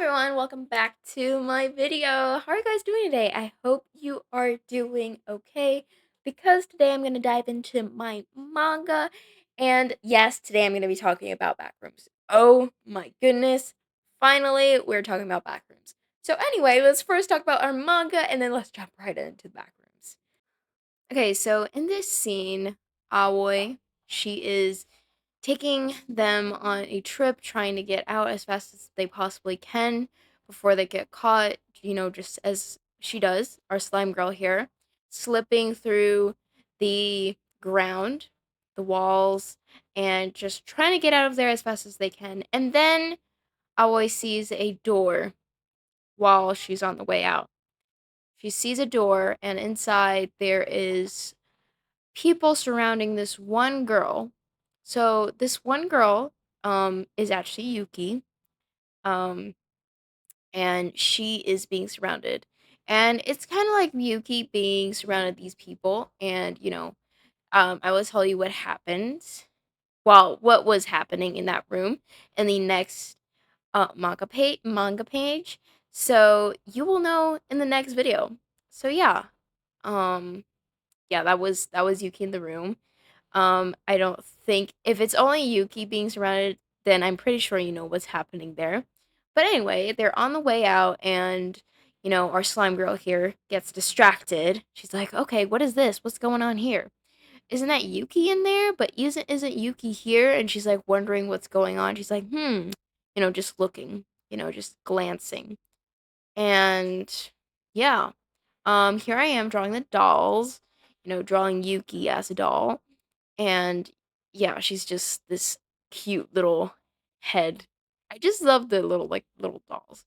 Everyone, welcome back to my video. How are you guys doing today? I hope you are doing okay because today I'm going to dive into my manga. And yes, today I'm going to be talking about backrooms. Oh my goodness. Finally, we're talking about backrooms. So anyway, let's first talk about our manga and then let's jump right into the backrooms. Okay, so in this scene, Aoi, she is taking them on a trip, trying to get out as fast as they possibly can before they get caught, just as she does, our slime girl here, slipping through the ground, the walls, and just trying to get out of there as fast as they can. And then Aoi sees a door while she's on the way out. She sees a door, and inside there is people surrounding this one girl. So this one girl is actually Yuki. Um and she is being surrounded. And it's kind of like Yuki being surrounded these people and I will tell you what happened. Well, what was happening in that room in the next manga page. So you will know in the next video. So yeah. Um yeah, that was Yuki in the room. I don't think if it's only Yuki being surrounded, then I'm pretty sure you know what's happening there. But anyway, they're on the way out, and our slime girl here gets distracted. She's like, "Okay, what is this? What's going on here? Isn't that Yuki in there? But isn't Yuki here?" And she's like wondering what's going on. She's like, just looking, just glancing, and yeah, here I am drawing the dolls. Drawing Yuki as a doll and yeah, she's just this cute little head. I just love the little dolls.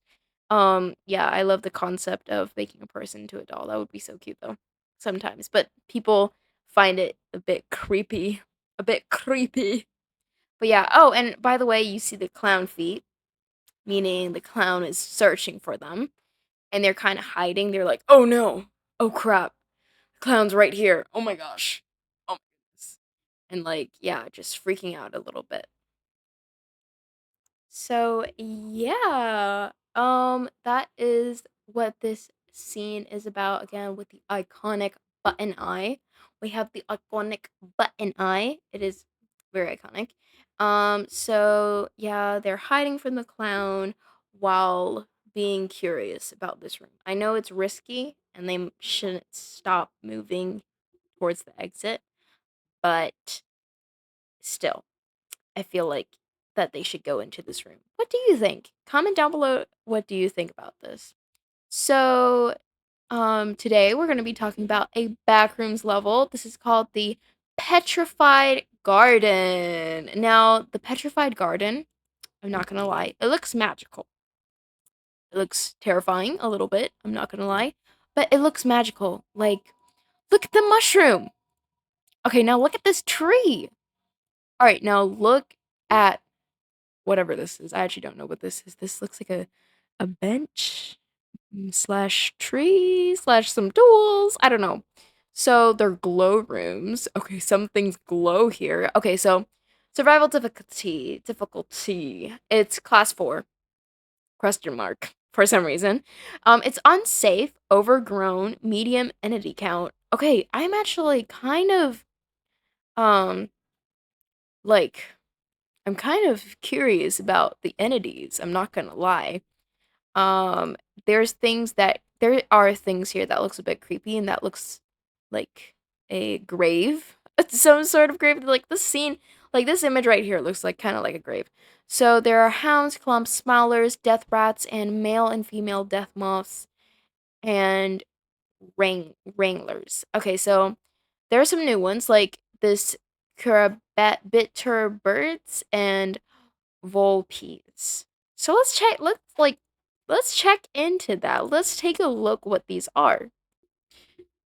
Yeah, I love the concept of making a person into a doll. That would be so cute though. Sometimes, but people find it a bit creepy. A bit creepy. But yeah, oh, and by the way, you see the clown feet, meaning the clown is searching for them and they're kind of hiding. They're like, "Oh no. Oh crap. The clown's right here. Oh my gosh." Oh my goodness. And like, yeah, just freaking out a little bit. So, yeah. That is what this scene is about again with the iconic button eye. We have the iconic button eye. It is very iconic. So yeah, they're hiding from the clown while being curious about this room. I know it's risky and they shouldn't stop moving towards the exit, but still I feel like that they should go into this room. What do you think? Comment down below what do you think about this. So, today we're going to be talking about a backrooms level. This is called the Petrified Garden. Now, the Petrified Garden, I'm not going to lie, it looks magical. It looks terrifying a little bit, I'm not going to lie, but it looks magical. Like, look at the mushroom. Okay, now look at this tree. All right, now look at whatever this is. I actually don't know what this is. This looks like a bench slash tree slash some tools. I don't know. So they're glow rooms. Okay, some things glow here. Okay, so survival difficulty. It's class 4. Question mark for some reason. It's unsafe, overgrown, medium entity count. Okay, I'm actually kind of um like I'm kind of curious about the entities. I'm not gonna lie. Um, there are things here that looks a bit creepy and that looks like a grave. Some sort of grave. Like this scene, like this image right here looks like kind of like a grave. So there are hounds, clumps, smowlers, death rats, and male and female death moths and wranglers. Okay, so there are some new ones like this bitter birds and Volpes. So let's check into that. Let's take a look what these are.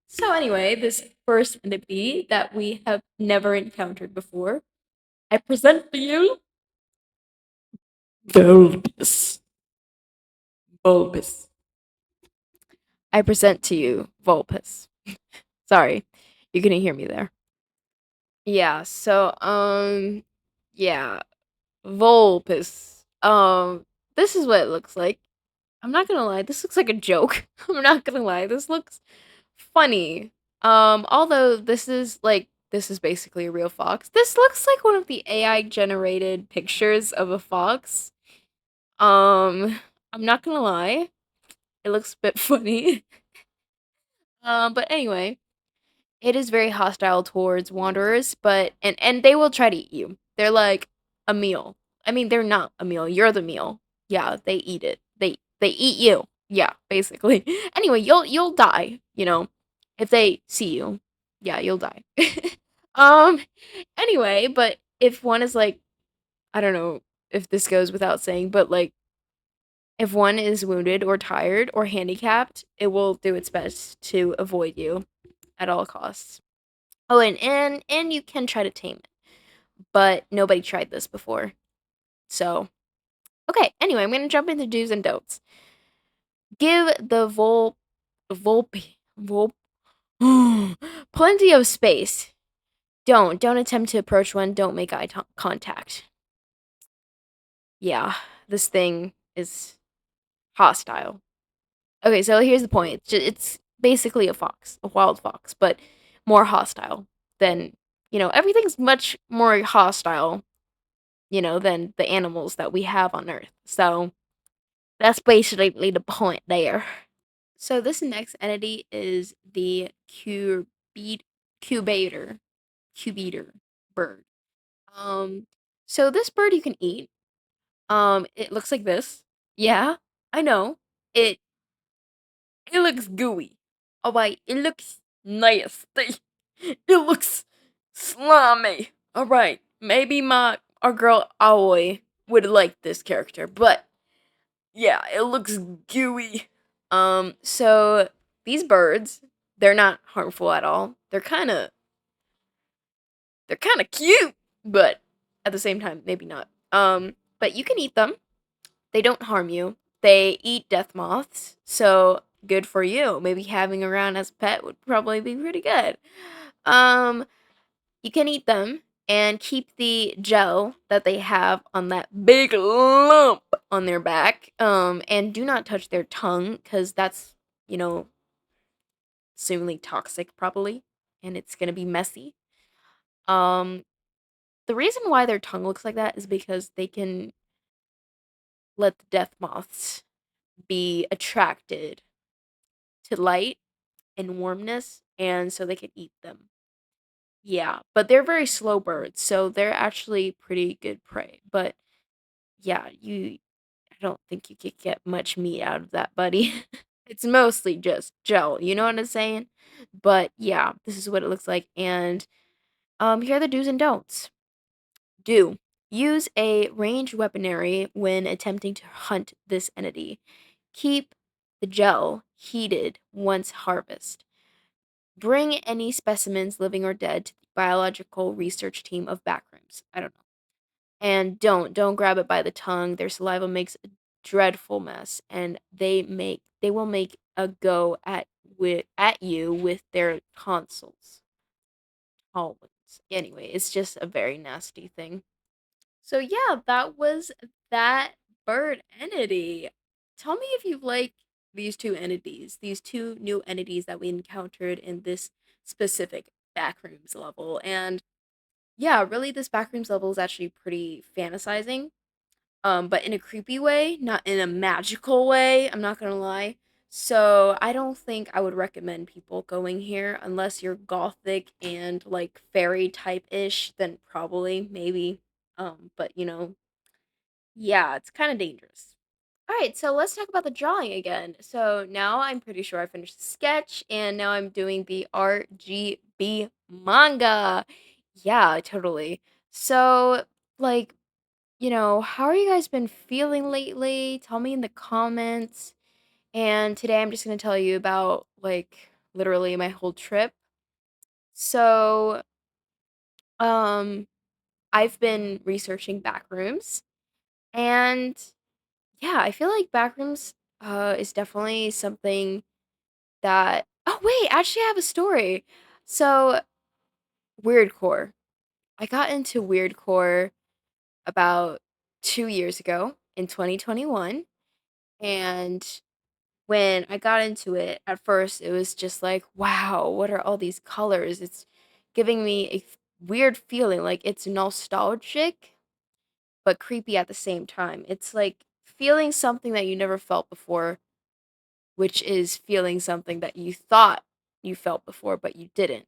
So anyway, this first entity that we have never encountered before, I present to you Volpes. Volpes. I present to you Volpes. Sorry, you couldn't hear me there. Yeah, so yeah, Volpes. This is what it looks like. I'm not gonna lie, this looks like a joke. I'm not gonna lie, this looks funny. Although this is basically a real fox. This looks like one of the AI generated pictures of a fox. Um, I'm not gonna lie, it looks a bit funny. But anyway, it is very hostile towards wanderers, but and they will try to eat you. They're like a meal. I mean, they're not a meal. You're the meal. Yeah, they eat it. They eat you. Yeah, basically. Anyway, you'll die, if they see you. Yeah, you'll die. um anyway, but if one is like, I don't know if this goes without saying, but like if one is wounded or tired or handicapped, it will do its best to avoid you at all costs. Oh, and you can try to tame it, but nobody tried this before. So, okay. Anyway, I'm gonna jump into do's and don'ts. Give the volpe plenty of space. Don't attempt to approach one. Don't make contact. Yeah, this thing is hostile. Okay, so here's the point. It's basically a fox, a wild fox, but more hostile than, everything's much more hostile, than the animals that we have on Earth. So that's basically the point there. So this next entity is the cubator, cubator bird. Um, so this bird you can eat. It looks like this. Yeah, I know. It looks gooey. Oh wait, it looks nasty. It looks slimy. Alright, maybe our girl Aoi would like this character, but yeah, it looks gooey. So these birds, they're not harmful at all. They're kinda cute, but at the same time, maybe not. But you can eat them. They don't harm you. They eat death moths, so good for you. Maybe having around as a pet would probably be pretty good. Um, you can eat them and keep the gel that they have on that big lump on their back. And do not touch their tongue because that's, you know, seemingly toxic probably, and it's gonna be messy. Um, the reason why their tongue looks like that is because they can let the death moths be attracted to light and warmness, and so they can eat them. Yeah, but they're very slow birds, so they're actually pretty good prey. But yeah, I don't think you could get much meat out of that, buddy. It's mostly just gel, you know what I'm saying? But yeah, this is what it looks like, and here are the do's and don'ts. Do use a ranged weaponry when attempting to hunt this entity. Keep the gel heated once harvest. Bring any specimens, living or dead, to the biological research team of backrooms. I don't know. And don't grab it by the tongue. Their saliva makes a dreadful mess, and they will make a go at you with their tonsils. Always. Anyway, it's just a very nasty thing. So yeah, that was that bird entity. Tell me if you like these two entities, these two new entities that we encountered in this specific backrooms level. And yeah, really this backrooms level is actually pretty fantasizing. But in a creepy way, not in a magical way, I'm not gonna lie. So I don't think I would recommend people going here unless you're gothic and like fairy type ish, then probably maybe. But yeah, it's kind of dangerous. All right, so let's talk about the drawing again. So now I'm pretty sure I finished the sketch, and now I'm doing the RGB manga. Yeah, totally. So, like, how are you guys been feeling lately? Tell me in the comments. And today I'm just gonna tell you about like literally my whole trip. So, um, I've been researching backrooms, and yeah, I feel like backrooms is definitely something that oh wait, actually I have a story. So Weirdcore. I got into Weirdcore about 2 years ago in 2021. And when I got into it, at first it was just like, wow, what are all these colors? It's giving me a weird feeling, like it's nostalgic but creepy at the same time. It's like feeling something that you never felt before, which is feeling something that you thought you felt before but you didn't.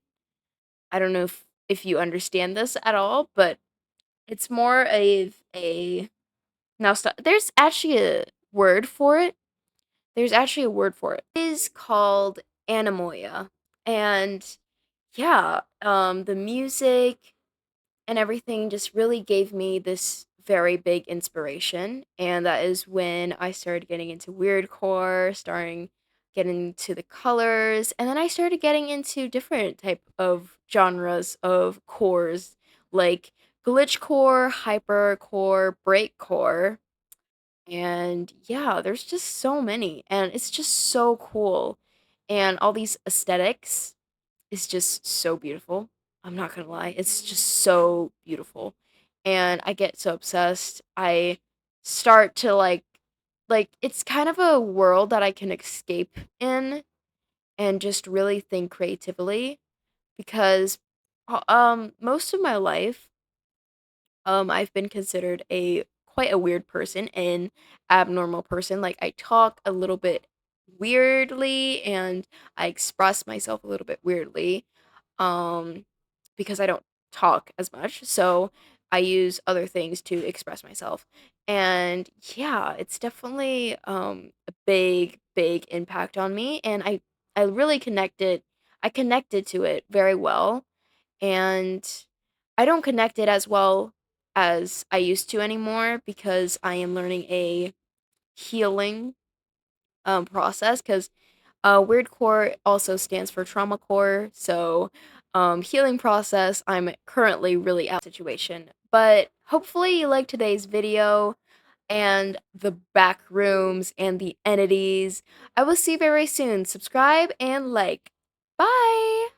I don't know if you understand this at all, but it's more of a there's actually a word for it. There's actually a word for it. It is called anemoia. And yeah, the music and everything just really gave me this very big inspiration. And that is when I started getting into weirdcore, starting getting into the colors, and then I started getting into different type of genres of cores like glitchcore, hypercore, breakcore, and yeah, there's just so many, and it's just so cool. And all these aesthetics is just so beautiful. I'm not gonna lie, it's just so beautiful. And I get so obsessed. I start to like it's kind of a world that I can escape in and just really think creatively because most of my life I've been considered a quite a weird person, an abnormal person. Like I talk a little bit weirdly and I express myself a little bit weirdly. Um because I don't talk as much. So I use other things to express myself. And yeah, it's definitely a big impact on me and I really connected to it very well and I don't connect it as well as I used to anymore because I am learning a healing process because weirdcore also stands for trauma core. So healing process, I'm currently really out of the situation. But hopefully you liked today's video and the back rooms and the entities. I will see you very soon. Subscribe and like. Bye!